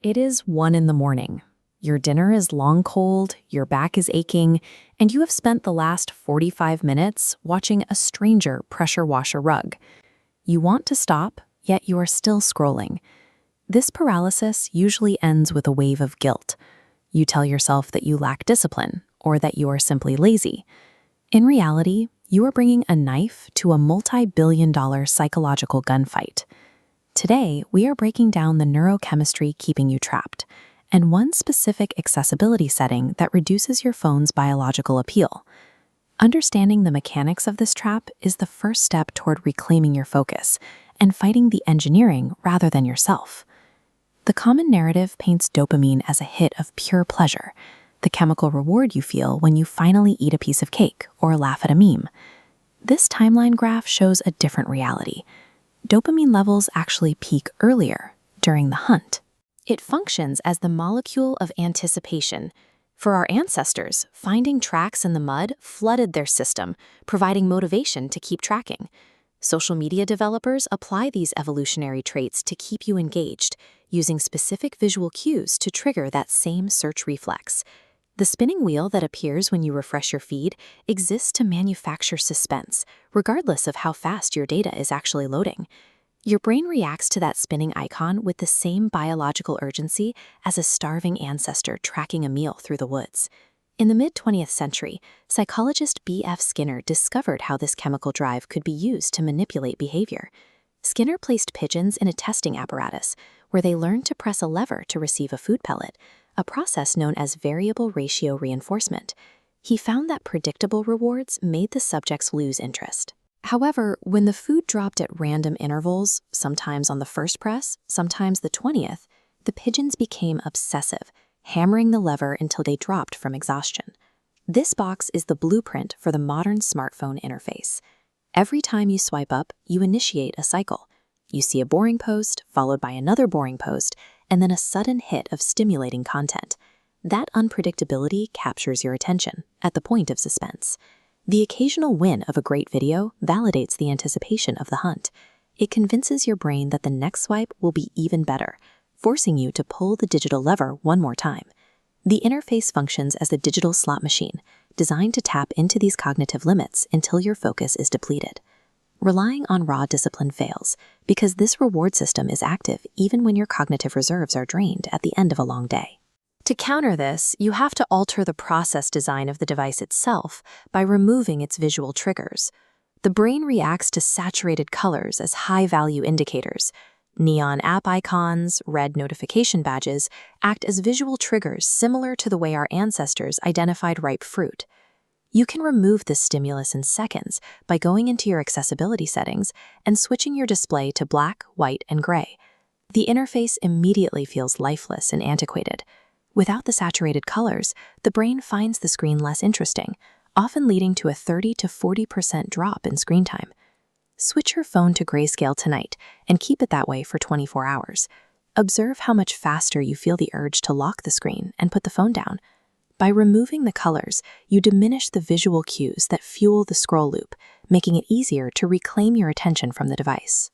It is 1 in the morning. Your dinner is long cold, your back is aching, and you have spent the last 45 minutes watching a stranger pressure wash a rug. You want to stop, yet you are still scrolling. This paralysis usually ends with a wave of guilt. You tell yourself that you lack discipline or that you are simply lazy. In reality, you are bringing a knife to a multi-billion-dollar psychological gunfight. Today, we are breaking down the neurochemistry keeping you trapped, and one specific accessibility setting that reduces your phone's biological appeal. Understanding the mechanics of this trap is the first step toward reclaiming your focus and fighting the engineering rather than yourself. The common narrative paints dopamine as a hit of pure pleasure, the chemical reward you feel when you finally eat a piece of cake or laugh at a meme. This timeline graph shows a different reality. Dopamine levels actually peak earlier, during the hunt. It functions as the molecule of anticipation. For our ancestors, finding tracks in the mud flooded their system, providing motivation to keep tracking. Social media developers apply these evolutionary traits to keep you engaged, using specific visual cues to trigger that same search reflex. The spinning wheel that appears when you refresh your feed exists to manufacture suspense, regardless of how fast your data is actually loading. Your brain reacts to that spinning icon with the same biological urgency as a starving ancestor tracking a meal through the woods. In the mid-20th century, psychologist B.F. Skinner discovered how this chemical drive could be used to manipulate behavior. Skinner placed pigeons in a testing apparatus where they learned to press a lever to receive a food pellet, a process known as variable ratio reinforcement. He found that predictable rewards made the subjects lose interest. However, when the food dropped at random intervals, sometimes on the first press, sometimes the 20th, the pigeons became obsessive, hammering the lever until they dropped from exhaustion. This box is the blueprint for the modern smartphone interface. Every time you swipe up, you initiate a cycle. You see a boring post, followed by another boring post, and then a sudden hit of stimulating content. That unpredictability captures your attention at the point of suspense. The occasional win of a great video validates the anticipation of the hunt. It convinces your brain that the next swipe will be even better, forcing you to pull the digital lever one more time. The interface functions as a digital slot machine, designed to tap into these cognitive limits until your focus is depleted. Relying on raw discipline fails, because this reward system is active even when your cognitive reserves are drained at the end of a long day. To counter this, you have to alter the process design of the device itself by removing its visual triggers. The brain reacts to saturated colors as high-value indicators. Neon app icons, red notification badges act as visual triggers similar to the way our ancestors identified ripe fruit. You can remove this stimulus in seconds by going into your accessibility settings and switching your display to black, white, and gray. The interface immediately feels lifeless and antiquated. Without the saturated colors, the brain finds the screen less interesting, often leading to a 30 to 40% drop in screen time. Switch your phone to grayscale tonight and keep it that way for 24 hours. Observe how much faster you feel the urge to lock the screen and put the phone down. By removing the colors, you diminish the visual cues that fuel the scroll loop, making it easier to reclaim your attention from the device.